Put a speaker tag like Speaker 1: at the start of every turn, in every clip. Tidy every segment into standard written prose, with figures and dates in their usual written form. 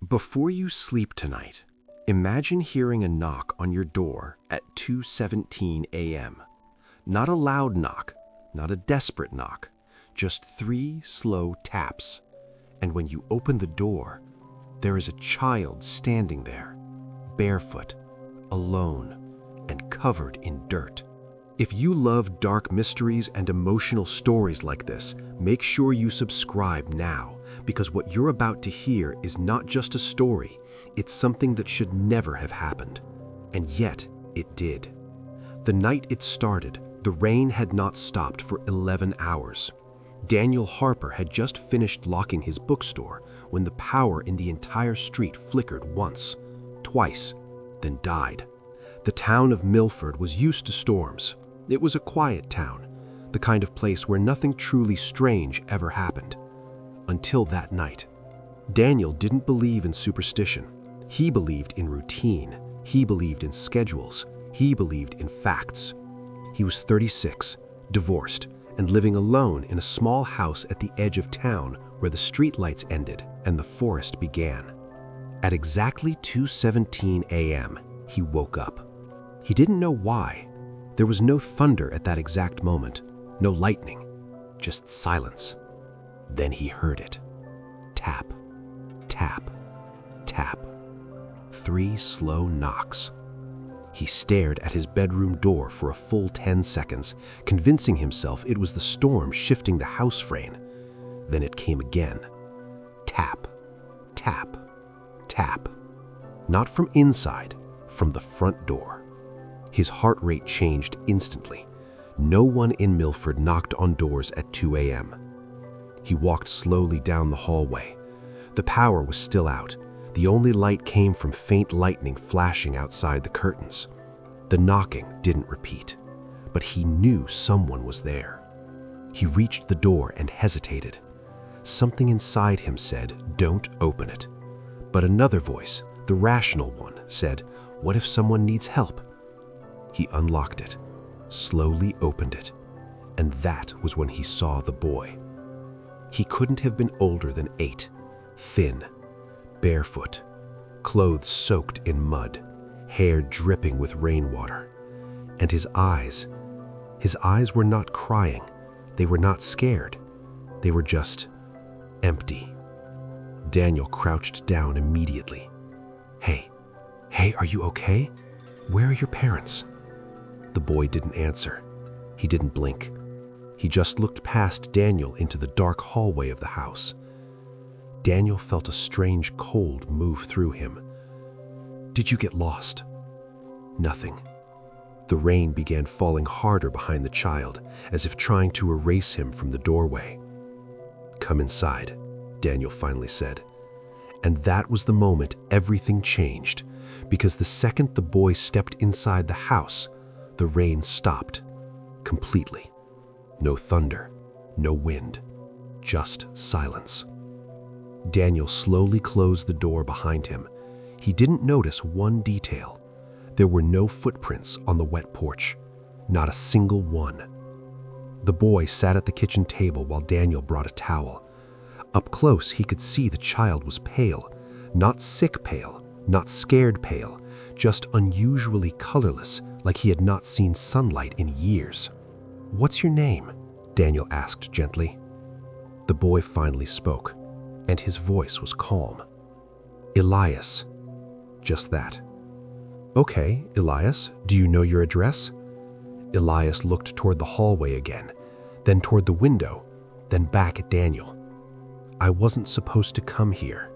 Speaker 1: Before you sleep tonight, imagine hearing a knock on your door at 2:17 a.m. Not a loud knock, not a desperate knock, just 3 slow taps. And when you open the door, there is a child standing there, barefoot, alone, and covered in dirt. If you love dark mysteries and emotional stories like this, make sure you subscribe now, because what you're about to hear is not just a story, it's something that should never have happened. And yet, it did. The night it started, the rain had not stopped for 11 hours. Daniel Harper had just finished locking his bookstore when the power in the entire street flickered once, twice, then died. The town of Milford was used to storms. It was a quiet town, the kind of place where nothing truly strange ever happened. Until that night. Daniel didn't believe in superstition. He believed in routine. He believed in schedules. He believed in facts. He was 36, divorced, and living alone in a small house at the edge of town where the streetlights ended and the forest began. At exactly 2:17 a.m., he woke up. He didn't know why. There was no thunder at that exact moment, no lightning, just silence. Then he heard it. Tap, tap, tap. 3 slow knocks. He stared at his bedroom door for a full 10 seconds, convincing himself it was the storm shifting the house frame. Then it came again. Tap, tap, tap. Not from inside, from the front door. His heart rate changed instantly. No one in Milford knocked on doors at 2 a.m. He walked slowly down the hallway. The power was still out. The only light came from faint lightning flashing outside the curtains. The knocking didn't repeat, but he knew someone was there. He reached the door and hesitated. Something inside him said, "Don't open it." But another voice, the rational one, said, "What if someone needs help?" He unlocked it, slowly opened it, and that was when he saw the boy. He couldn't have been older than 8, thin, barefoot, clothes soaked in mud, hair dripping with rainwater. And his eyes were not crying, they were not scared, they were just empty. Daniel crouched down immediately. Hey, are you okay? Where are your parents?" The boy didn't answer. He didn't blink. He just looked past Daniel into the dark hallway of the house. Daniel felt a strange cold move through him. "Did you get lost?" Nothing. The rain began falling harder behind the child, as if trying to erase him from the doorway. "Come inside," Daniel finally said. And that was the moment everything changed, because the second the boy stepped inside the house, the rain stopped completely. No thunder, no wind, just silence. Daniel slowly closed the door behind him. He didn't notice one detail. There were no footprints on the wet porch, not a single one. The boy sat at the kitchen table while Daniel brought a towel. Up close, he could see the child was pale, not sick pale, not scared pale, just unusually colorless, like he had not seen sunlight in years. "What's your name?" Daniel asked gently. The boy finally spoke, and his voice was calm. "Elias." Just that. "Okay, Elias, do you know your address?" Elias looked toward the hallway again, then toward the window, then back at Daniel. "I wasn't supposed to come here."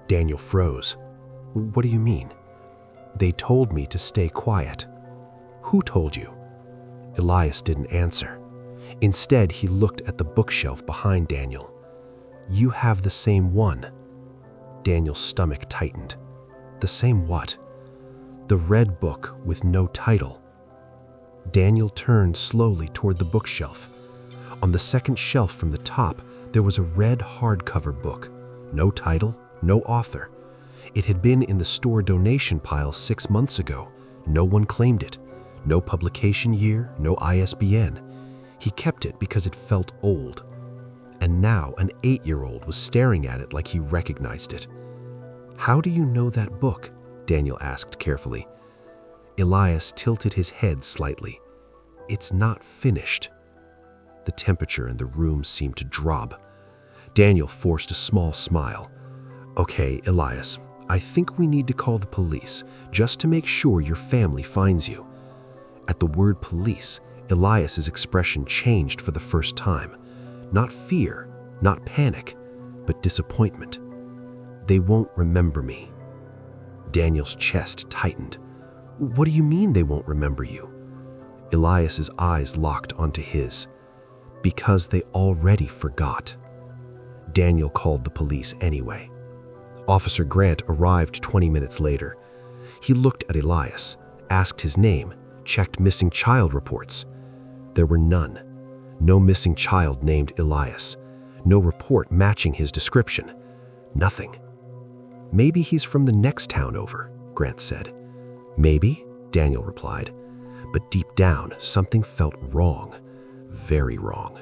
Speaker 1: Daniel froze. "What do you mean?" "They told me to stay quiet." "Who told you?" Elias didn't answer. Instead, he looked at the bookshelf behind Daniel. "You have the same one." Daniel's stomach tightened. "The same what?" "The red book with no title." Daniel turned slowly toward the bookshelf. On the second shelf from the top, there was a red hardcover book. No title, no author. It had been in the store donation pile 6 months ago. No one claimed it. No publication year, no ISBN. He kept it because it felt old. And now an 8-year-old was staring at it like he recognized it. "How do you know that book?" Daniel asked carefully. Elias tilted his head slightly. "It's not finished." The temperature in the room seemed to drop. Daniel forced a small smile. "Okay, Elias, I think we need to call the police, just to make sure your family finds you." At the word police, Elias's expression changed for the first time. Not fear, not panic, but disappointment. "They won't remember me." Daniel's chest tightened. "What do you mean they won't remember you?" Elias's eyes locked onto his. "Because they already forgot." Daniel called the police anyway. Officer Grant arrived 20 minutes later. He looked at Elias, asked his name, checked missing child reports. There were none. No missing child named Elias. No report matching his description. Nothing. "Maybe he's from the next town over," Grant said. "Maybe," Daniel replied. But deep down, something felt wrong. Very wrong.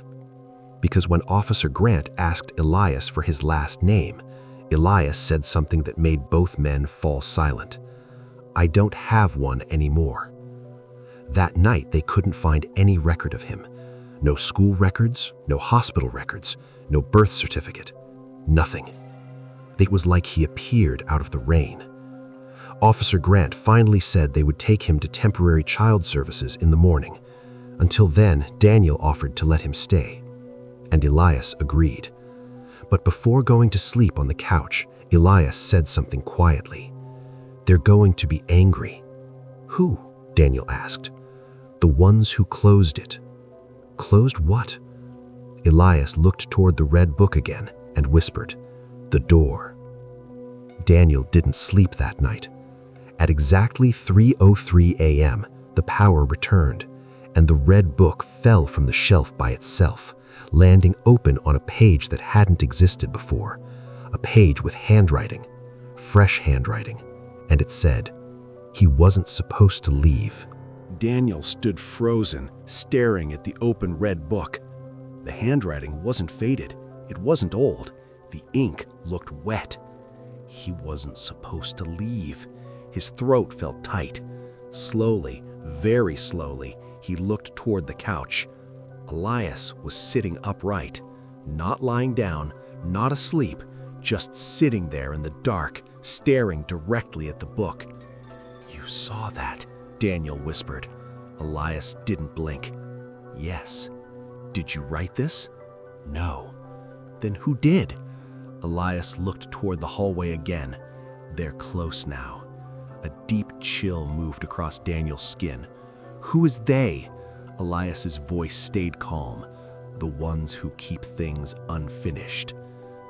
Speaker 1: Because when Officer Grant asked Elias for his last name, Elias said something that made both men fall silent. "I don't have one anymore." That night, they couldn't find any record of him. No school records, no hospital records, no birth certificate. Nothing. It was like he appeared out of the rain. Officer Grant finally said they would take him to temporary child services in the morning. Until then, Daniel offered to let him stay. And Elias agreed. But before going to sleep on the couch, Elias said something quietly. "They're going to be angry." "Who?" Daniel asked. "The ones who closed it." "Closed what?" Elias looked toward the red book again and whispered, "The door." Daniel didn't sleep that night. At exactly 3:03 a.m., the power returned, and the red book fell from the shelf by itself, landing open on a page that hadn't existed before, a page with handwriting, fresh handwriting, and it said, "He wasn't supposed to leave." Daniel stood frozen, staring at the open red book. The handwriting wasn't faded. It wasn't old. The ink looked wet. He wasn't supposed to leave. His throat felt tight. Slowly, very slowly, he looked toward the couch. Elias was sitting upright, not lying down, not asleep, just sitting there in the dark, staring directly at the book. "You saw that," Daniel whispered. Elias didn't blink. "Yes." "Did you write this?" "No." "Then who did?" Elias looked toward the hallway again. They're close now. A deep chill moved across Daniel's skin. "Who is they?" Elias's voice stayed calm. "The ones who keep things unfinished."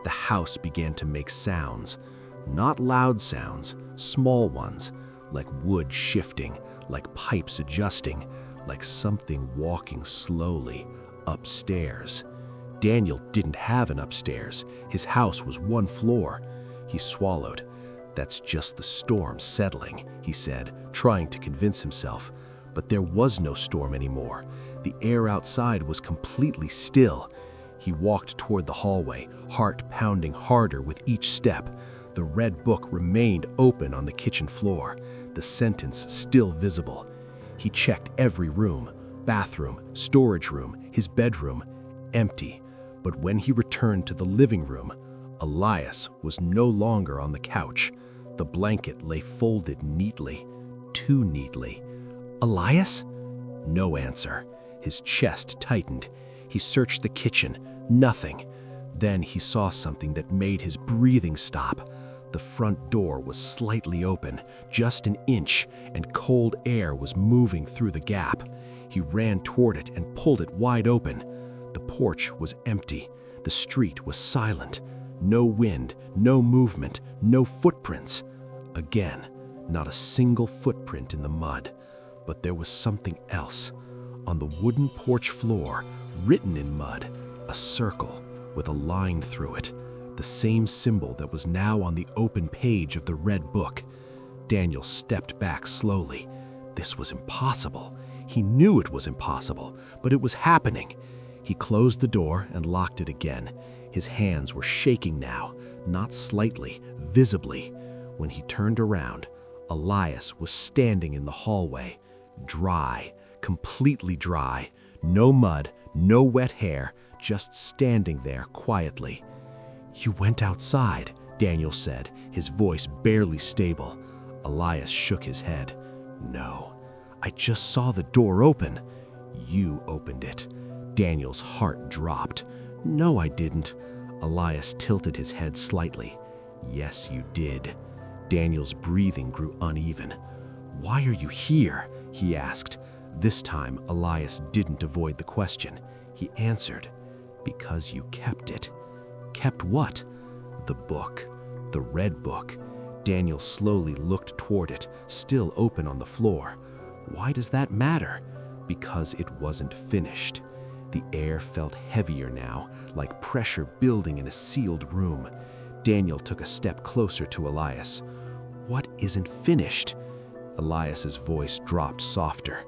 Speaker 1: The house began to make sounds. Not loud sounds, small ones, like wood shifting, like pipes adjusting, like something walking slowly upstairs. Daniel didn't have an upstairs. His house was one floor. He swallowed. "That's just the storm settling," he said, trying to convince himself. But there was no storm anymore. The air outside was completely still. He walked toward the hallway, heart pounding harder with each step. The red book remained open on the kitchen floor, the sentence still visible. He checked every room, bathroom, storage room, his bedroom, empty. But when he returned to the living room, Elias was no longer on the couch. The blanket lay folded neatly, too neatly. "Elias?" No answer. His chest tightened. He searched the kitchen. Nothing. Then he saw something that made his breathing stop. The front door was slightly open, just an inch, and cold air was moving through the gap. He ran toward it and pulled it wide open. The porch was empty. The street was silent. No wind, no movement, no footprints. Again, not a single footprint in the mud. But there was something else. On the wooden porch floor, written in mud, a circle with a line through it, the same symbol that was now on the open page of the red book. Daniel stepped back slowly. This was impossible. He knew it was impossible, but it was happening. He closed the door and locked it again. His hands were shaking now, not slightly, visibly. When he turned around, Elias was standing in the hallway, dry, completely dry, no mud, no wet hair, just standing there quietly. "You went outside," Daniel said, his voice barely stable. Elias shook his head. "No, I just saw the door open." "You opened it." Daniel's heart dropped. "No, I didn't." Elias tilted his head slightly. "Yes, you did." Daniel's breathing grew uneven. "Why are you here?" he asked. This time, Elias didn't avoid the question. He answered, "Because you kept it." "Kept what?" "The book. The red book." Daniel slowly looked toward it, still open on the floor. "Why does that matter?" "Because it wasn't finished." The air felt heavier now, like pressure building in a sealed room. Daniel took a step closer to Elias. "What isn't finished?" Elias's voice dropped softer.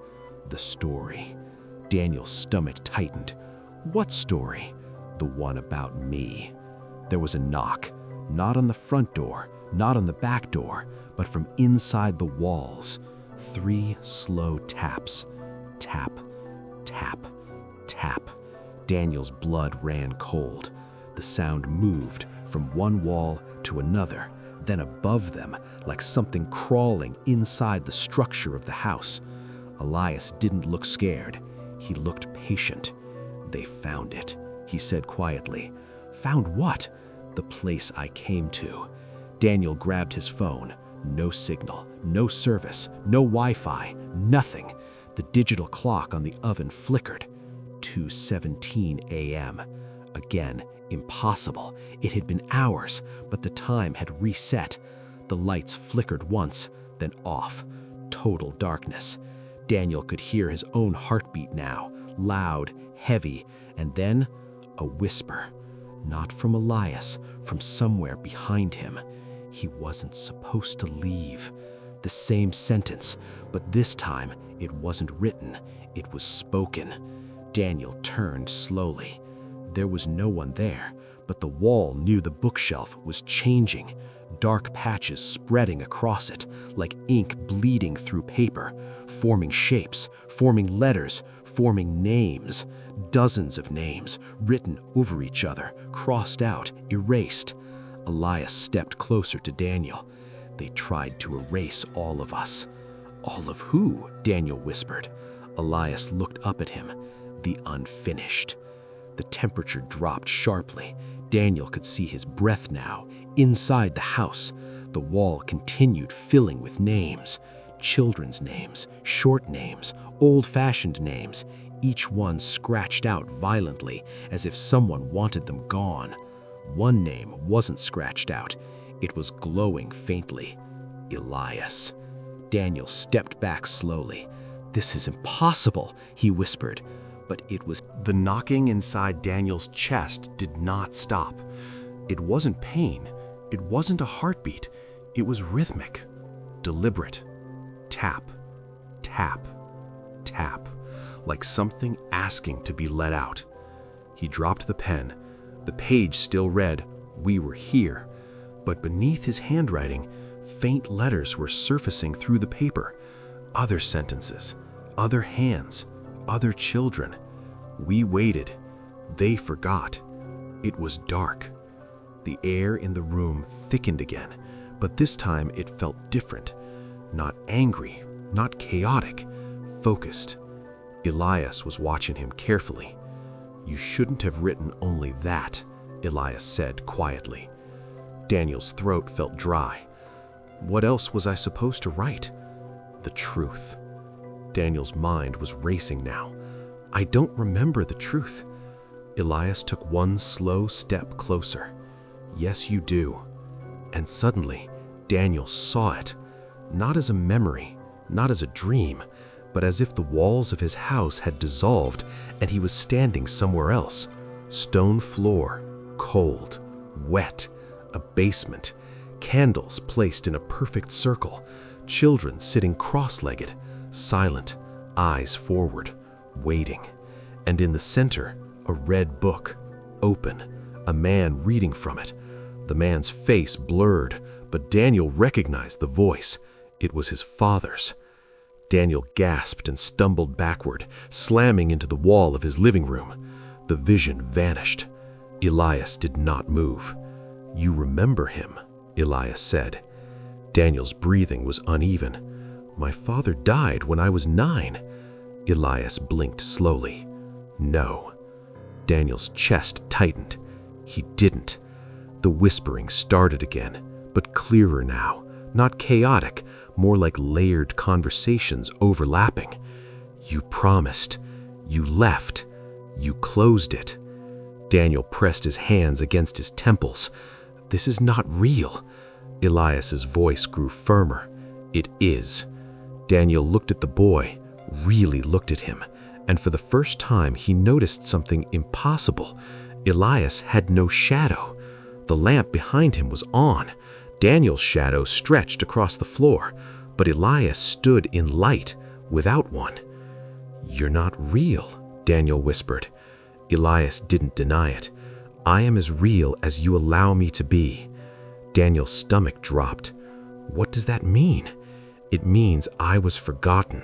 Speaker 1: "The story." Daniel's stomach tightened. "What story?" "The one about me." There was a knock, not on the front door, not on the back door, but from inside the walls. 3 slow taps. Tap, tap, tap. Daniel's blood ran cold. The sound moved from one wall to another, then above them, like something crawling inside the structure of the house. Elias didn't look scared. He looked patient. "They found it," he said quietly. "Found what?" "The place I came to." Daniel grabbed his phone. No signal, no service, no Wi-Fi, nothing. The digital clock on the oven flickered. 2:17 a.m. Again, impossible. It had been hours, but the time had reset. The lights flickered once, then off. Total darkness. Daniel could hear his own heartbeat now, loud, heavy, and then a whisper. Not from Elias, from somewhere behind him. He wasn't supposed to leave. The same sentence, but this time it wasn't written, it was spoken. Daniel turned slowly. There was no one there, but the wall near the bookshelf was changing. Dark patches spreading across it, like ink bleeding through paper, forming shapes, forming letters, forming names. Dozens of names, written over each other, crossed out, erased. Elias stepped closer to Daniel. "They tried to erase all of us." "All of who?" Daniel whispered. Elias looked up at him. "The unfinished." The temperature dropped sharply. Daniel could see his breath now. Inside the house, the wall continued filling with names. Children's names, short names, old-fashioned names, each one scratched out violently as if someone wanted them gone. One name wasn't scratched out. It was glowing faintly. Elias. Daniel stepped back slowly. "This is impossible," he whispered. But it was. The knocking inside Daniel's chest did not stop. It wasn't pain. It wasn't a heartbeat. It was rhythmic, deliberate. Tap, tap, tap, like something asking to be let out. He dropped the pen. The page still read, "We were here," but beneath his handwriting, faint letters were surfacing through the paper. Other sentences, other hands, other children. We waited. They forgot. It was dark. The air in the room thickened again, but this time it felt different. Not angry, not chaotic, focused. Elias was watching him carefully. "You shouldn't have written only that," Elias said quietly. Daniel's throat felt dry. What else was I supposed to write? The truth. Daniel's mind was racing now. "I don't remember the truth." Elias took one slow step closer. "Yes, you do." And suddenly, Daniel saw it. Not as a memory, not as a dream, but as if the walls of his house had dissolved and he was standing somewhere else. Stone floor, cold, wet, a basement, candles placed in a perfect circle, children sitting cross-legged, silent, eyes forward, waiting. And in the center, a red book, open, a man reading from it. The man's face blurred,
Speaker 2: but Daniel recognized the voice. It was his father's. Daniel gasped and stumbled backward, slamming into the wall of his living room. The vision vanished. Elias did not move. "You remember him," Elias said. Daniel's breathing was uneven. "My father died when I was 9. Elias blinked slowly. "No." Daniel's chest tightened. He didn't. The whispering started again, but clearer now, not chaotic, more like layered conversations overlapping. "You promised. You left. You closed it." Daniel pressed his hands against his temples. "This is not real." Elias's voice grew firmer. "It is." Daniel looked at the boy, really looked at him, and for the first time he noticed something impossible. Elias had no shadow. The lamp behind him was on. Daniel's shadow stretched across the floor, but Elias stood in light, without one. "You're not real," Daniel whispered. Elias didn't deny it. "I am as real as you allow me to be." Daniel's stomach dropped. "What does that mean?" "It means I was forgotten."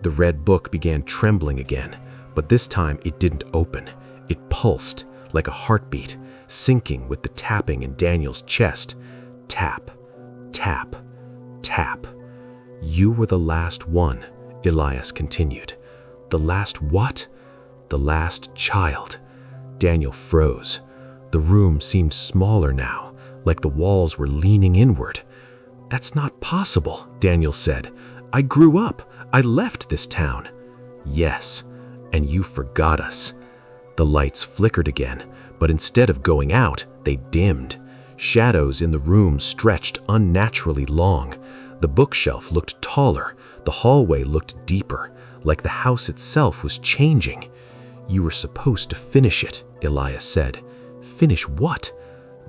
Speaker 2: The red book began trembling again, but this time it didn't open. It pulsed like a heartbeat, syncing with the tapping in Daniel's chest. Tap, tap, tap. "You were the last one," Elias continued. "The last what?" "The last child." Daniel froze. The room seemed smaller now, like the walls were leaning inward. "That's not possible," Daniel said. "I grew up. I left this town." "Yes, and you forgot us." The lights flickered again, but instead of going out, they dimmed. Shadows in the room stretched unnaturally long. The bookshelf looked taller. The hallway looked deeper, like the house itself was changing. "You were supposed to finish it," Elias said. "Finish what?"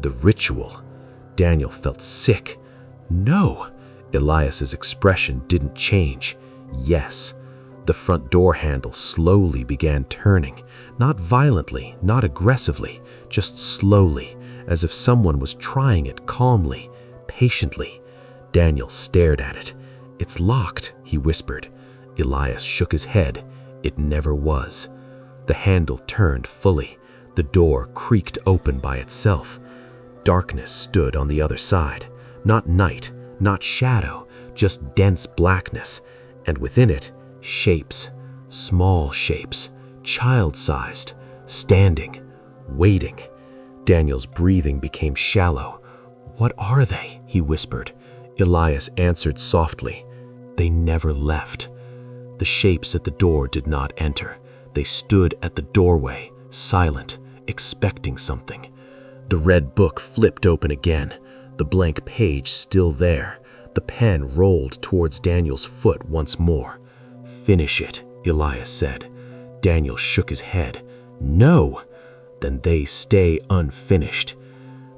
Speaker 2: "The ritual." Daniel felt sick. "No." Elias's expression didn't change. "Yes." The front door handle slowly began turning, not violently, not aggressively, just slowly, as if someone was trying it calmly, patiently. Daniel stared at it. "It's locked," he whispered. Elias shook his head. It never was. The handle turned fully. The door creaked open by itself. Darkness stood on the other side. Not night, not shadow, just dense blackness, and within it, shapes, small shapes, child-sized, standing, waiting. Daniel's breathing became shallow. "What are they?" he whispered. Elias answered softly. "They never left." The shapes at the door did not enter. They stood at the doorway, silent, expecting something. The red book flipped open again, the blank page still there. The pen rolled towards Daniel's foot once more. "Finish it," Elias said. Daniel shook his head. "No." "Then they stay unfinished."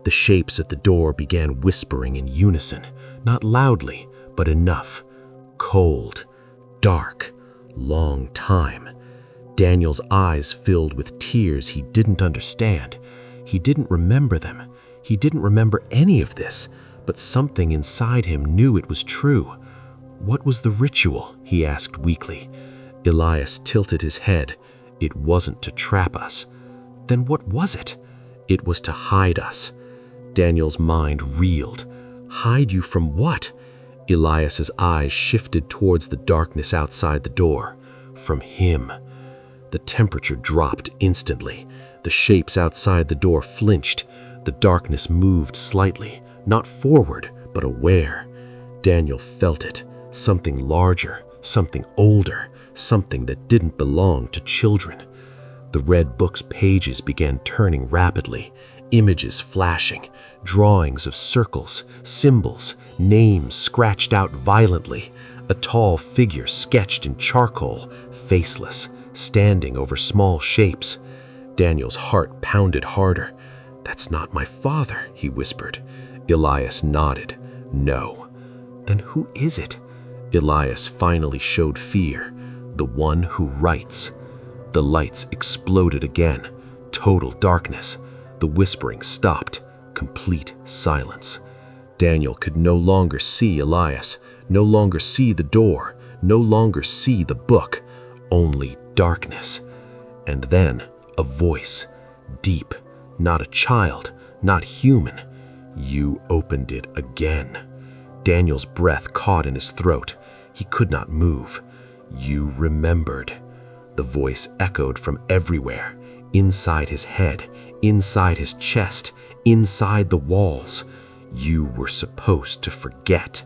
Speaker 2: The shapes at the door began whispering in unison, not loudly, but enough. Cold, dark, long time. Daniel's eyes filled with tears he didn't understand. He didn't remember them. He didn't remember any of this, but something inside him knew it was true. "What was the ritual?" he asked weakly. Elias tilted his head. "It wasn't to trap us." "Then what was it?" "It was to hide us." Daniel's mind reeled. "Hide you from what?" Elias's eyes shifted towards the darkness outside the door. "From him." The temperature dropped instantly. The shapes outside the door flinched. The darkness moved slightly, not forward, but aware. Daniel felt it, something larger, something older, something that didn't belong to children. The red book's pages began turning rapidly, images flashing, drawings of circles, symbols, names scratched out violently, a tall figure sketched in charcoal, faceless, standing over small shapes. Daniel's heart pounded harder. "That's not my father," he whispered. Elias nodded. "No." "Then who is it?" Elias finally showed fear. "The one who writes." The lights exploded again. Total darkness. The whispering stopped. Complete silence. Daniel could no longer see Elias, no longer see the door, no longer see the book, only darkness. And then a voice, deep, not a child, not human. You opened it again. Daniel's breath caught in his throat. He could not move. You remembered. The voice echoed from everywhere, inside his head, inside his chest, inside the walls. You were supposed to forget.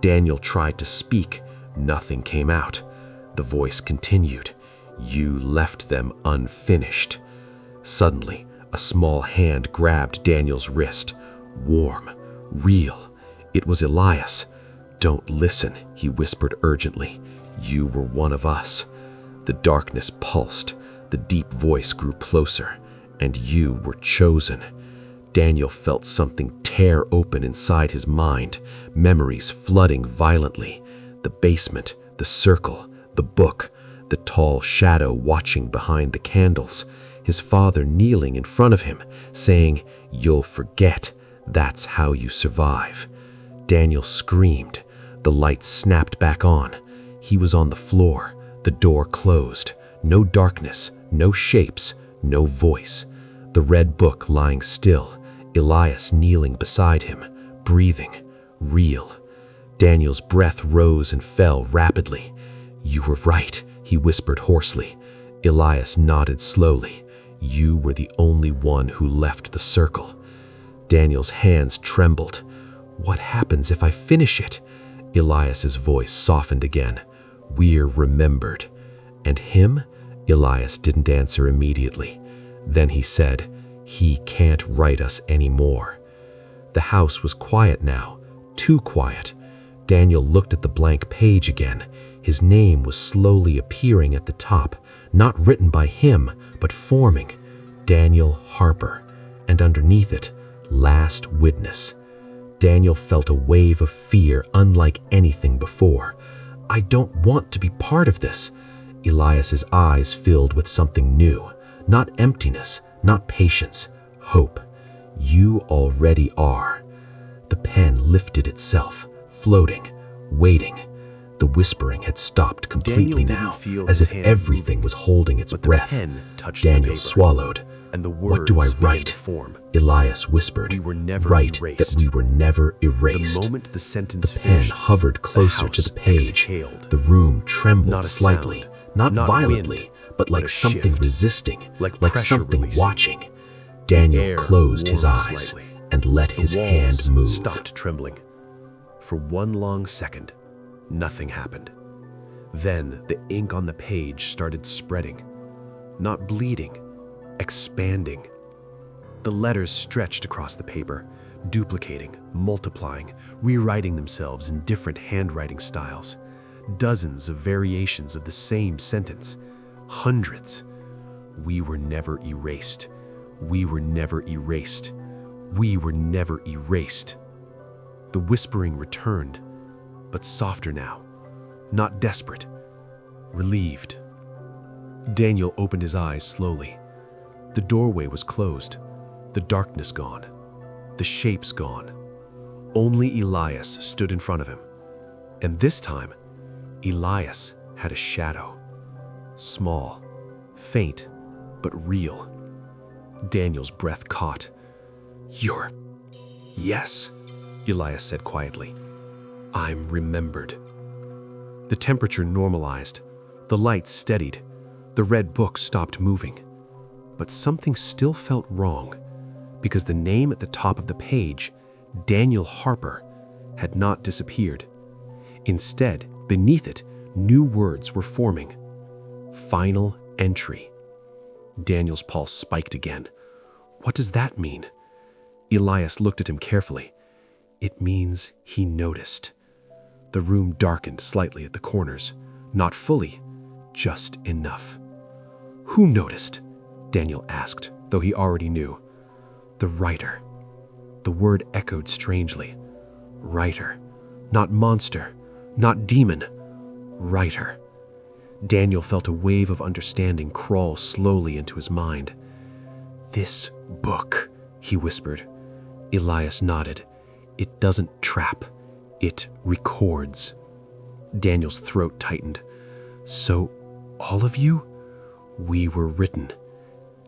Speaker 2: Daniel tried to speak. Nothing came out. The voice continued. You left them unfinished. Suddenly, a small hand grabbed Daniel's wrist. Warm, real. It was Elias. Don't listen, he whispered urgently. You were one of us. The darkness pulsed. The deep voice grew closer. And you were chosen. Daniel felt something tear open inside his mind, memories flooding violently. The basement, the circle, the book, the tall shadow watching behind the candles, his father kneeling in front of him, saying, "You'll forget. That's how you survive." Daniel screamed. The lights snapped back on. He was on the floor, the door closed. No darkness, no shapes, no voice. The red book lying still, Elias kneeling beside him, breathing, real. Daniel's breath rose and fell rapidly. You were right, he whispered hoarsely. Elias nodded slowly. You were the only one who left the circle. Daniel's hands trembled. What happens if I finish it? Elias's voice softened again. We're remembered. And him? Elias didn't answer immediately. Then he said, he can't write us anymore. The house was quiet now, too quiet. Daniel looked at the blank page again. His name was slowly appearing at the top, not written by him, but forming. Daniel Harper. And underneath it, Last Witness. Daniel felt a wave of fear unlike anything before. I don't want to be part of this. Elias's eyes filled with something new. Not emptiness, not patience, hope. You already are. The pen lifted itself, floating, waiting. The whispering had stopped completely now, as if everything was holding its breath. Daniel swallowed.
Speaker 1: And the
Speaker 2: What do I write? Elias whispered.
Speaker 1: We were never
Speaker 2: Write
Speaker 1: erased.
Speaker 2: that we were never erased.
Speaker 1: The moment the sentence
Speaker 2: The pen
Speaker 1: finished,
Speaker 2: hovered closer to the page.
Speaker 1: exhaled.
Speaker 2: The room trembled
Speaker 1: Not a
Speaker 2: slightly,
Speaker 1: sound,
Speaker 2: not
Speaker 1: not
Speaker 2: violently,
Speaker 1: wind,
Speaker 2: but like
Speaker 1: a
Speaker 2: something
Speaker 1: shift.
Speaker 2: resisting,
Speaker 1: Like
Speaker 2: like
Speaker 1: pressure
Speaker 2: something
Speaker 1: releasing.
Speaker 2: watching. Daniel
Speaker 1: air
Speaker 2: closed his
Speaker 1: warmed
Speaker 2: eyes
Speaker 1: slightly.
Speaker 2: and let
Speaker 1: The
Speaker 2: his
Speaker 1: walls
Speaker 2: hand move.
Speaker 1: stopped trembling. For one long second, nothing happened. Then the ink on the page started spreading, not bleeding, expanding. The letters stretched across the paper, duplicating, multiplying, rewriting themselves in different handwriting styles. Dozens of variations of the same sentence. Hundreds. We were never erased. We were never erased. We were never erased. The whispering returned, but softer now. Not desperate. Relieved. Daniel opened his eyes slowly. The doorway was closed. The darkness gone. The shapes gone. Only Elias stood in front of him. And this time, Elias had a shadow. Small, faint, but real. Daniel's breath caught. You're... Yes, Elias said quietly. I'm remembered. The temperature normalized. The lights steadied. The red book stopped moving. But something still felt wrong, because the name at the top of the page, Daniel Harper, had not disappeared. Instead, beneath it, new words were forming. Final entry. Daniel's pulse spiked again. What does that mean? Elias looked at him carefully. It means he noticed. The room darkened slightly at the corners. Not fully, just enough. Who noticed? Daniel asked, though he already knew. The writer. The word echoed strangely. Writer. Not monster. Not demon. Writer. Daniel felt a wave of understanding crawl slowly into his mind. This book, he whispered. Elias nodded.
Speaker 2: It doesn't trap. It records. Daniel's throat tightened. So, all of you? We were written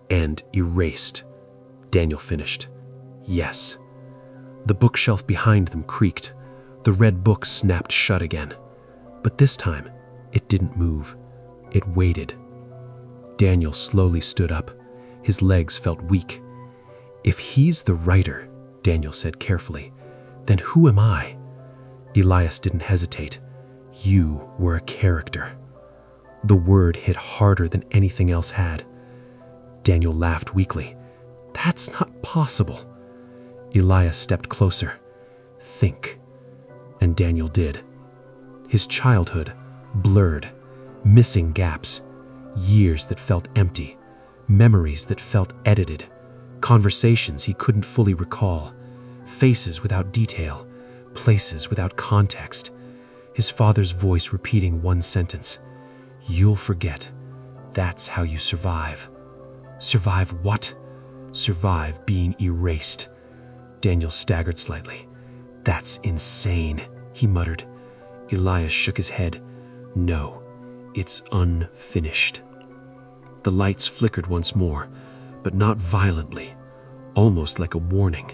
Speaker 2: and erased. Daniel finished. Yes. The bookshelf behind them creaked. The red book snapped shut again. But this time, it didn't move. It waited. Daniel slowly stood up. His legs felt weak. If he's the writer, Daniel said carefully, then who am I? Elias didn't hesitate. You were a character. The word hit harder than anything else had. Daniel laughed weakly. That's not possible. Elias stepped closer. Think. And Daniel did. His childhood, blurred, missing gaps, years that felt empty, memories that felt edited, conversations he couldn't fully recall, faces without detail, places without context. His father's voice repeating one sentence. You'll forget. That's how you survive. Survive what? Survive being erased. Daniel staggered slightly. That's insane, he muttered. Elias shook his head. No, it's unfinished. The lights flickered once more, but not violently, almost like a warning.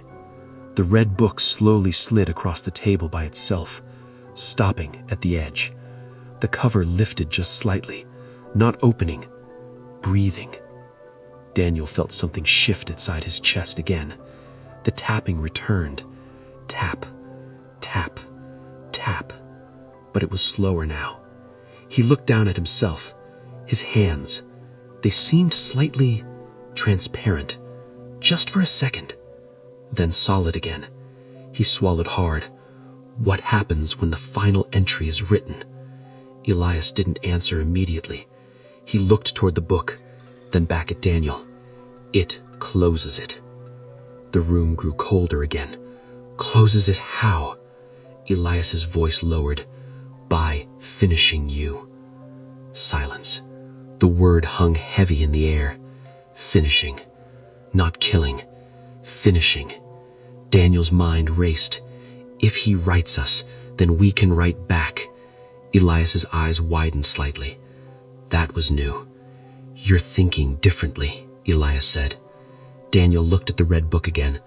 Speaker 2: The red book slowly slid across the table by itself, stopping at the edge. The cover lifted just slightly, not opening, breathing. Daniel felt something shift inside his chest again. The tapping returned. Tap, tap, tap. But it was slower now. He looked down at himself. His hands. They seemed slightly transparent, just for a second. Then solid again. He swallowed hard. What happens when the final entry is written? Elias didn't answer immediately. He looked toward the book, then back at Daniel. It closes it. The room grew colder again. Closes it how? Elias's voice lowered. By finishing you. Silence. The word hung heavy in the air. Finishing. Not killing. Finishing. Daniel's mind raced. If he writes us, then we can write back. Elias's eyes widened slightly. That was new. You're thinking differently, Elias said. Daniel looked at the red book again.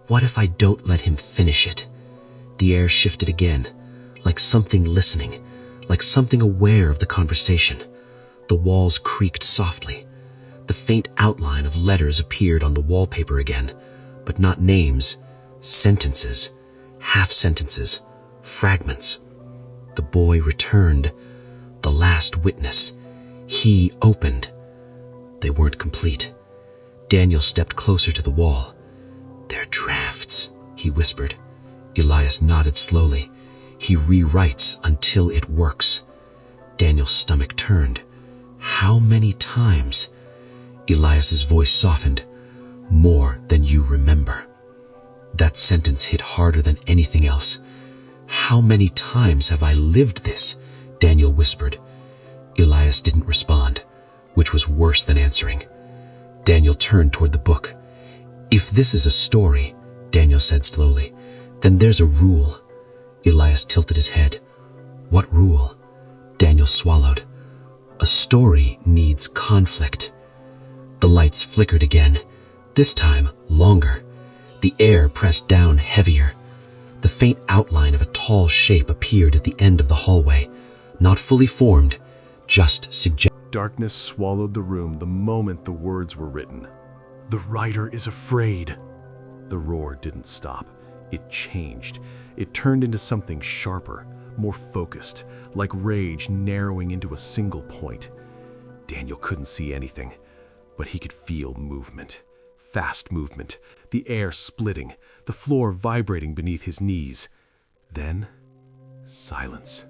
Speaker 2: What if I don't let him finish it? The air shifted again, like something listening, like something aware of the conversation. The walls creaked softly. The faint outline of letters appeared on the wallpaper again, but not names, sentences, half-sentences, fragments. The boy returned, the last witness. He opened. They weren't complete. Daniel stepped closer to the wall. They're drafts, he whispered. Elias nodded slowly. He rewrites until it works. Daniel's stomach turned. How many times? Elias's voice softened. More than you remember. That sentence hit harder than anything else. How many times have I lived this? Daniel whispered. Elias didn't respond, which was worse than answering. Daniel turned toward the book. If this is a story, Daniel said slowly, then there's a rule. Elias tilted his head. What rule? Daniel swallowed. A story needs conflict. The lights flickered again, this time longer. The air pressed down heavier. The faint outline of a tall shape appeared at the end of the hallway, not fully formed, just suggested.
Speaker 1: Darkness swallowed the room the moment the words were written. The writer is afraid. The roar didn't stop. It changed. It turned into something sharper, more focused, like rage narrowing into a single point. Daniel couldn't see anything, but he could feel movement. Fast movement, the air splitting, the floor vibrating beneath his knees. Then, silence.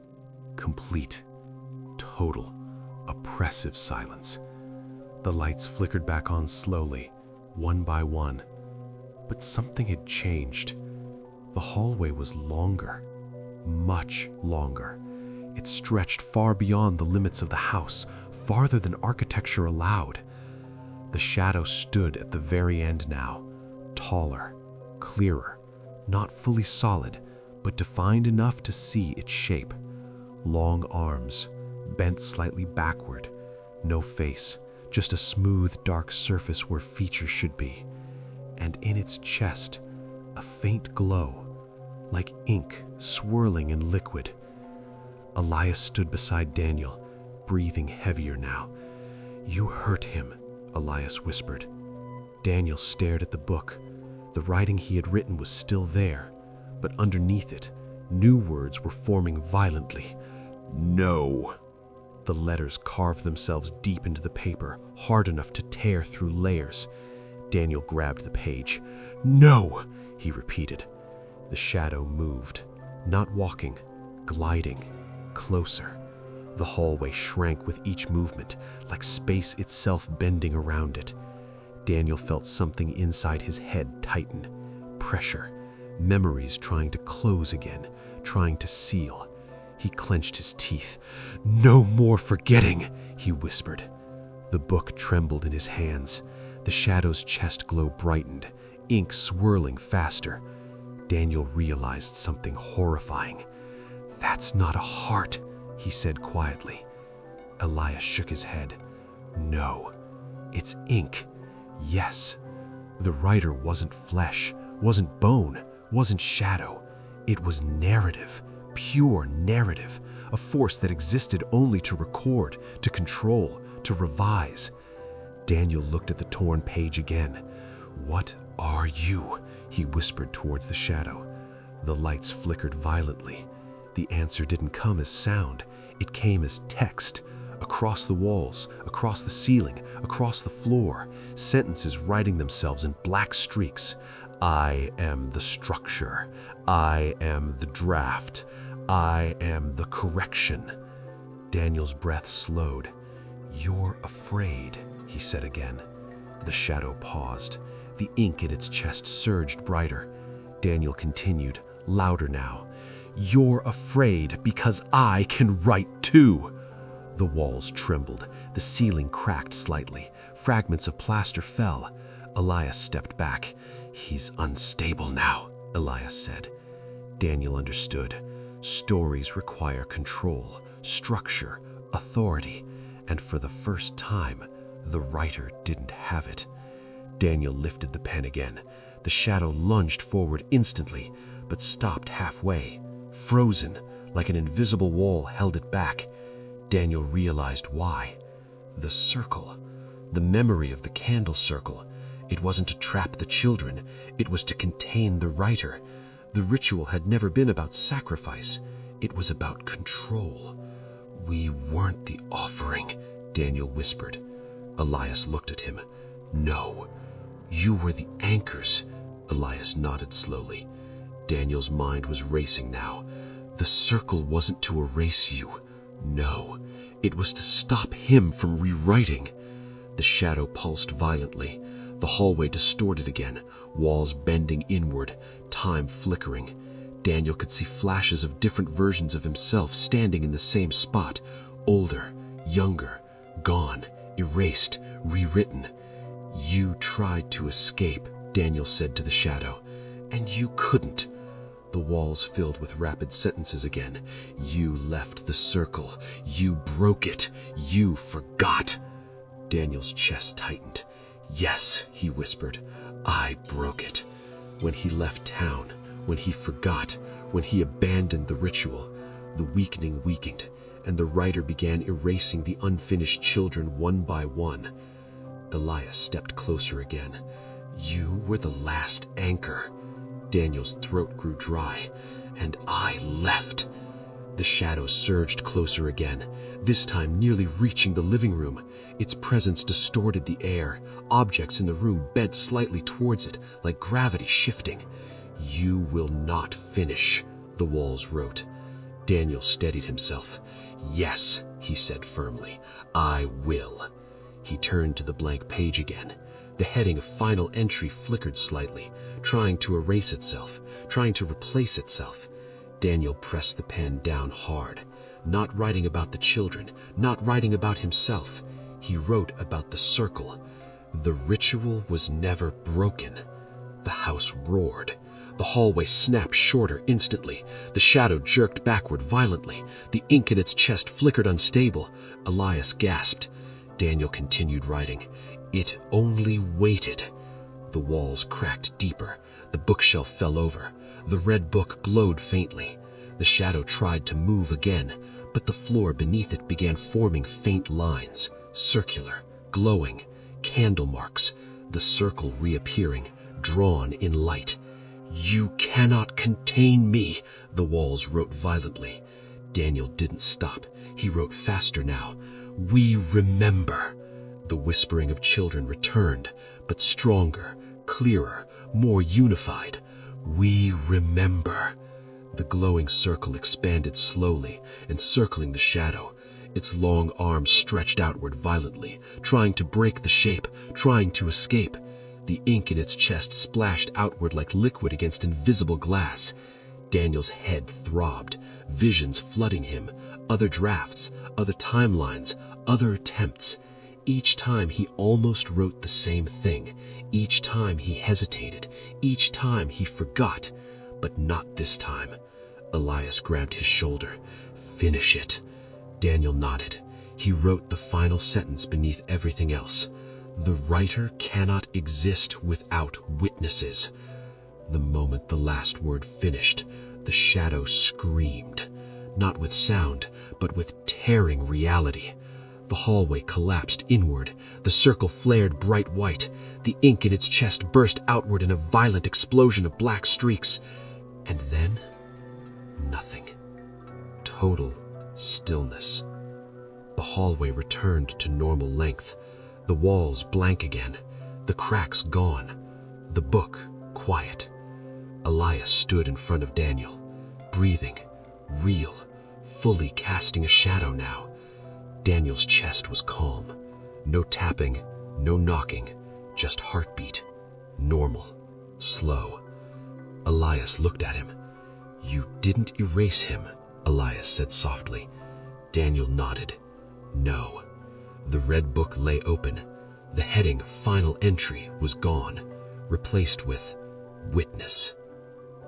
Speaker 1: Complete, total, oppressive silence. The lights flickered back on slowly, one by one. But something had changed. The hallway was longer, much longer. It stretched far beyond the limits of the house, farther than architecture allowed. The shadow stood at the very end now, taller, clearer,
Speaker 2: not fully solid, but defined enough to see its shape. Long arms, bent slightly backward, no face, just a smooth, dark surface where features should be. And in its chest, a faint glow, like ink swirling in liquid. Elias stood beside Daniel, breathing heavier now. "You hurt him," Elias whispered. Daniel stared at the book. The writing he had written was still there, but underneath it, new words were forming violently. "No." The letters carved themselves deep into the paper, hard enough to tear through layers. Daniel grabbed the page. "No," he repeated. The shadow moved, not walking, gliding, closer. The hallway shrank with each movement, like space itself bending around it. Daniel felt something inside his head tighten. Pressure. Memories trying to close again, trying to seal. He clenched his teeth. "No more forgetting," he whispered. The book trembled in his hands. The shadow's chest glow brightened, ink swirling faster. Daniel realized something horrifying. "That's not a heart," he said quietly. Elias shook his head. "No, it's ink. Yes." The writer wasn't flesh, wasn't bone, wasn't shadow. It was narrative, pure narrative, a force that existed only to record, to control, to revise. Daniel looked at the torn page again. "What are you?" he whispered towards the shadow. The lights flickered violently. The answer didn't come as sound. It came as text. Across the walls, across the ceiling, across the floor, sentences writing themselves in black streaks. "I am the structure. I am the draft. I am the correction." Daniel's breath slowed. "You're afraid," he said again. The shadow paused. The ink in its chest surged brighter. Daniel continued, louder now. "You're afraid because I can write too." The walls trembled. The ceiling cracked slightly. Fragments of plaster fell. Elias stepped back. "He's unstable now," Elias said. Daniel understood. Stories require control, structure, authority, and for the first time, the writer didn't have it. Daniel lifted the pen again. The shadow lunged forward instantly, but stopped halfway. Frozen, like an invisible wall held it back. Daniel realized why. The circle. The memory of the candle circle. It wasn't to trap the children. It was to contain the writer. The ritual had never been about sacrifice. It was about control. "We weren't the offering," Daniel whispered. Elias looked at him. "No, you were the anchors." Elias nodded slowly. Daniel's mind was racing now. The circle wasn't to erase you. No, it was to stop him from rewriting. The shadow pulsed violently. The hallway distorted again, walls bending inward, time flickering. Daniel could see flashes of different versions of himself standing in the same spot, older, younger, gone, erased, rewritten. "You tried to escape," Daniel said to the shadow, "and you couldn't." The walls filled with rapid sentences again. "You left the circle. You broke it. You forgot." Daniel's chest tightened. "Yes," he whispered, "I broke it. When he left town, when he forgot, when he abandoned the ritual, the weakening weakened, and the writer began erasing the unfinished children one by one." Elias stepped closer again. "You were the last anchor." Daniel's throat grew dry. "And I left." The shadow surged closer again, this time nearly reaching the living room. Its presence distorted the air. Objects in the room bent slightly towards it, like gravity shifting. "You will not finish," the walls wrote. Daniel steadied himself. "Yes," he said firmly, "I will." He turned to the blank page again. The heading of final entry flickered slightly, trying to erase itself, trying to replace itself. Daniel pressed the pen down hard, not writing about the children, not writing about himself. He wrote about the circle. The ritual was never broken. The house roared. The hallway snapped shorter instantly. The shadow jerked backward violently. The ink in its chest flickered unstable. Elias gasped. Daniel continued writing. It only waited. The walls cracked deeper. The bookshelf fell over. The red book glowed faintly. The shadow tried to move again, but the floor beneath it began forming faint lines, circular, glowing, candle marks, the circle reappearing, drawn in light. You cannot contain me, the walls wrote violently. Daniel didn't stop. He wrote faster now. We remember. The whispering of children returned, but stronger, clearer, more unified. We remember. The glowing circle expanded slowly, encircling the shadow. Its long arms stretched outward violently, trying to break the shape, trying to escape. The ink in its chest splashed outward like liquid against invisible glass. Daniel's head throbbed, visions flooding him, other drafts, other timelines, other attempts. Each time he almost wrote the same thing. Each time he hesitated. Each time he forgot. But not this time. Elias grabbed his shoulder. Finish it. Daniel nodded. He wrote the final sentence beneath everything else. The writer cannot exist without witnesses. The moment the last word finished, the shadow screamed, not with sound, but with tearing reality. The hallway collapsed inward. The circle flared bright white. The ink in its chest burst outward in a violent explosion of black streaks. And then, nothing. Total stillness. The hallway returned to normal length. The walls blank again. The cracks gone. The book quiet. Elias stood in front of Daniel, breathing, real, fully casting a shadow now. Daniel's chest was calm. No tapping, no knocking, just heartbeat. Normal, slow. Elias looked at him. You didn't erase him, Elias said softly. Daniel nodded. No. The red book lay open. The heading Final Entry was gone, replaced with Witness.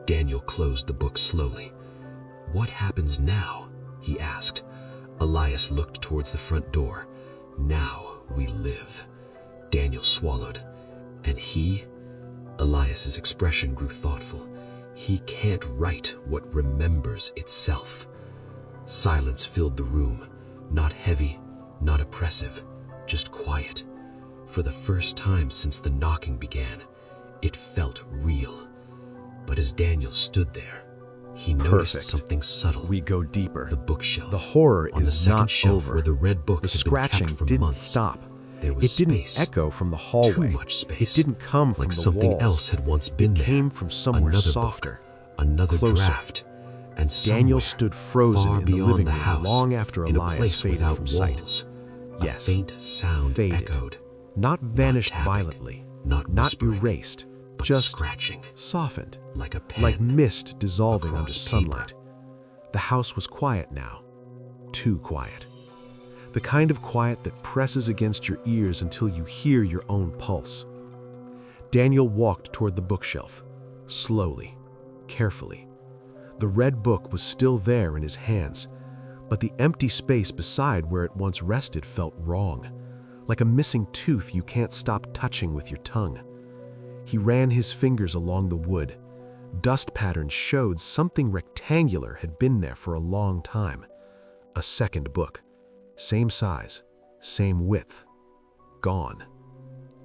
Speaker 2: Daniel closed the book slowly. What happens now? He asked. Elias looked towards the front door. Now we live. Daniel swallowed. And he? Elias's expression grew thoughtful. He can't write what remembers itself. Silence filled the room, not heavy, not oppressive, just quiet. For the first time since the knocking began, it felt real. But as Daniel stood there, he noticed
Speaker 1: Perfect.
Speaker 2: something subtle.
Speaker 1: We go deeper.
Speaker 2: The bookshelf.
Speaker 1: The horror
Speaker 2: On the
Speaker 1: is
Speaker 2: second
Speaker 1: not
Speaker 2: shelf
Speaker 1: over.
Speaker 2: where the red book
Speaker 1: The
Speaker 2: had been
Speaker 1: scratching
Speaker 2: kept for
Speaker 1: didn't
Speaker 2: months.
Speaker 1: stop.
Speaker 2: There was
Speaker 1: It didn't
Speaker 2: space.
Speaker 1: echo from the hallway.
Speaker 2: Too much space.
Speaker 1: It didn't come from
Speaker 2: like
Speaker 1: the
Speaker 2: something
Speaker 1: walls.
Speaker 2: else had once been
Speaker 1: It
Speaker 2: there.
Speaker 1: came from somewhere
Speaker 2: Another
Speaker 1: softer,
Speaker 2: book, another
Speaker 1: closer.
Speaker 2: draft, and
Speaker 1: Daniel
Speaker 2: somewhere
Speaker 1: stood frozen
Speaker 2: far
Speaker 1: in the
Speaker 2: beyond
Speaker 1: living
Speaker 2: the
Speaker 1: room
Speaker 2: house,
Speaker 1: long after
Speaker 2: in a
Speaker 1: Elias
Speaker 2: place
Speaker 1: faded
Speaker 2: without
Speaker 1: from sight.
Speaker 2: walls.
Speaker 1: Yes,
Speaker 2: A faint sound
Speaker 1: faded.
Speaker 2: echoed,
Speaker 1: not vanished
Speaker 2: tapping,
Speaker 1: violently,
Speaker 2: not
Speaker 1: not
Speaker 2: whispering,
Speaker 1: erased,
Speaker 2: but
Speaker 1: just
Speaker 2: scratching,
Speaker 1: softened,
Speaker 2: like a pen.
Speaker 1: like mist dissolving under
Speaker 2: across
Speaker 1: sunlight. The house was quiet now, too quiet. The kind of quiet that presses against your ears until you hear your own pulse. Daniel walked toward the bookshelf, slowly, carefully. The red book was still there in his hands, but the empty space beside where it once rested felt wrong, like a missing tooth you can't stop touching with your tongue. He ran his fingers along the wood. Dust patterns showed something rectangular had been there for a long time. A second book. Same size, same width. Gone.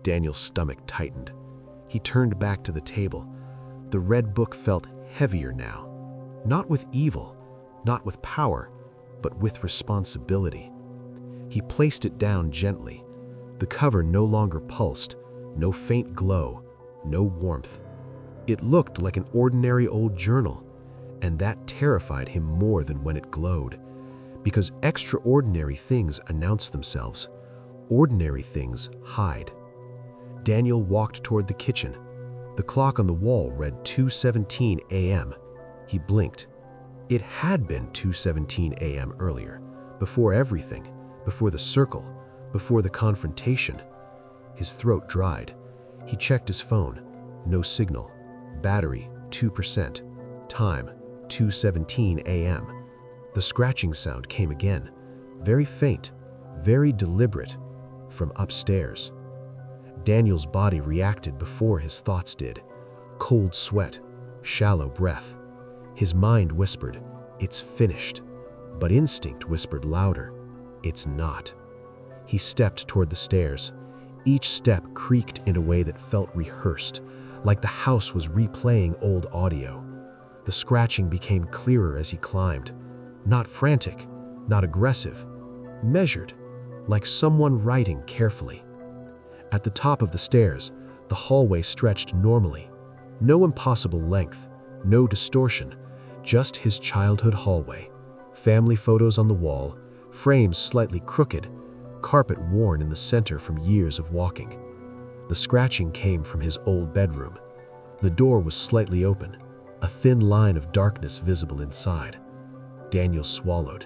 Speaker 1: Daniel's stomach tightened. He turned back to the table. The red book felt heavier now. Not with evil, not with power, but with responsibility. He placed it down gently. The cover no longer pulsed, no faint glow, no warmth. It looked like an ordinary old journal, and that terrified him more than when it glowed. Because extraordinary things announce themselves. Ordinary things hide. Daniel walked toward the kitchen. The clock on the wall read 2:17 a.m. He blinked. It had been 2:17 a.m. earlier, before everything, before the circle, before the confrontation. His throat dried. He checked his phone. No signal. Battery
Speaker 2: 2%. Time, 2:17 a.m. The scratching sound came again, very faint, very deliberate, from upstairs. Daniel's body reacted before his thoughts did. Cold sweat, shallow breath. His mind whispered, "It's finished." But instinct whispered louder, "It's not." He stepped toward the stairs. Each step creaked in a way that felt rehearsed, like the house was replaying old audio. The scratching became clearer as he climbed. Not frantic, not aggressive, measured, like someone writing carefully. At the top of the stairs, the hallway stretched normally. No impossible length, no distortion, just his childhood hallway. Family photos on the wall, frames slightly crooked, carpet worn in the center from years of walking. The scratching came from his old bedroom. The door was slightly open, a thin line of darkness visible inside. Daniel swallowed.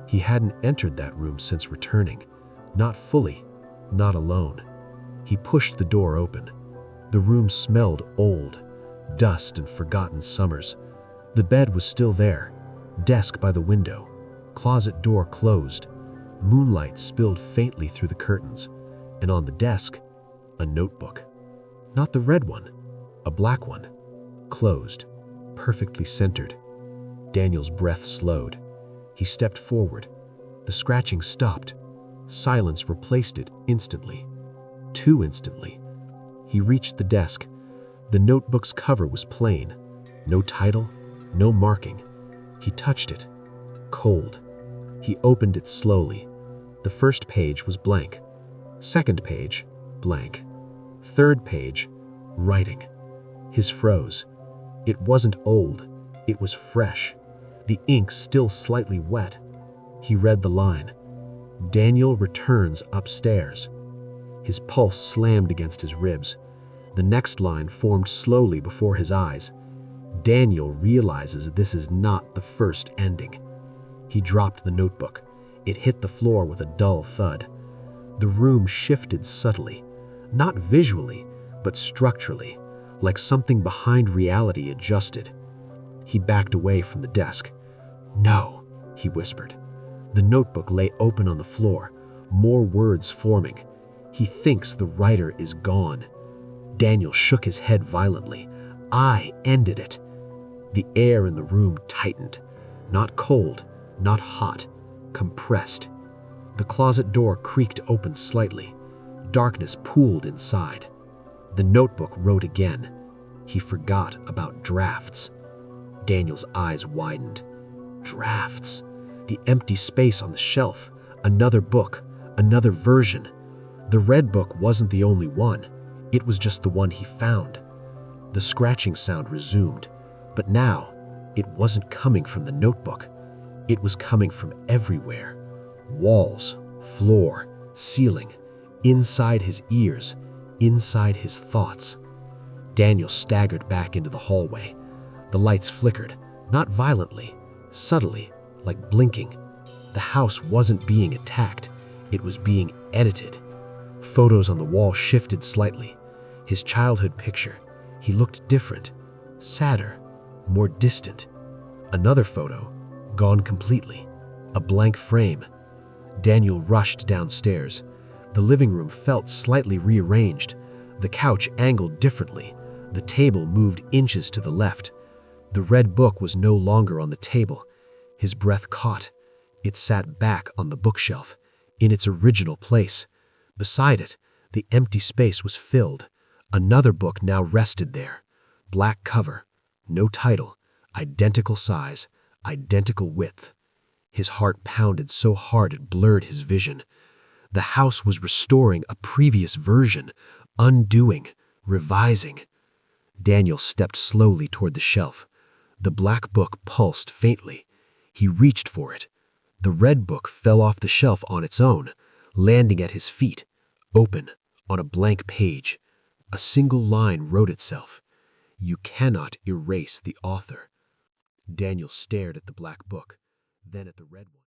Speaker 2: He hadn't entered that room since returning. Not fully, not alone. He pushed the door open. The room smelled old, dust and forgotten summers. The bed was still there, desk by the window, closet door closed. Moonlight spilled faintly through the curtains, and on the desk, a notebook. Not the red one, a black one, closed, perfectly centered. Daniel's breath slowed. He stepped forward. The scratching stopped. Silence replaced it instantly. Too instantly. He reached the desk. The notebook's cover was plain. No title, no marking. He touched it. Cold. He opened it slowly. The first page was blank. Second page, blank. Third page, writing. His froze. It wasn't old. It was fresh. The ink still slightly wet. He read the line. Daniel returns upstairs. His pulse slammed against his ribs. The next line formed slowly before his eyes. Daniel realizes this is not the first ending. He dropped the notebook. It hit the floor with a dull thud. The room shifted subtly, not visually, but structurally, like something behind reality adjusted. He backed away from the desk. "No," he whispered. The notebook lay open on the floor, more words forming. He thinks the writer is gone. Daniel shook his head violently. I ended it. The air in the room tightened. Not cold, not hot, compressed. The closet door creaked open slightly. Darkness pooled inside. The notebook wrote again. He forgot about drafts. Daniel's eyes widened. Drafts. The empty space on the shelf. Another book. Another version. The red book wasn't the only one. It was just the one he found. The scratching sound resumed. But now, it wasn't coming from the notebook. It was coming from everywhere. Walls, floor, ceiling, inside his ears, inside his thoughts. Daniel staggered back into the hallway. The lights flickered, not violently, subtly, like blinking. The house wasn't being attacked. It was being edited. Photos on the wall shifted slightly. His childhood picture. He looked different, sadder, more distant. Another photo, gone completely. A blank frame. Daniel rushed downstairs. The living room felt slightly rearranged. The couch angled differently. The table moved inches to the left. The red book was no longer on the table. His breath caught. It sat back on the bookshelf, in its original place. Beside it, the empty space was filled. Another book now rested there. Black cover, no title, identical size, identical width. His heart pounded so hard it blurred his vision. The house was restoring a previous version, undoing, revising. Daniel stepped slowly toward the shelf. The black book pulsed faintly. He reached for it. The red book fell off the shelf on its own, landing at his feet, open, on a blank page. A single line wrote itself. You cannot erase the author. Daniel stared at the black book, then at the red one.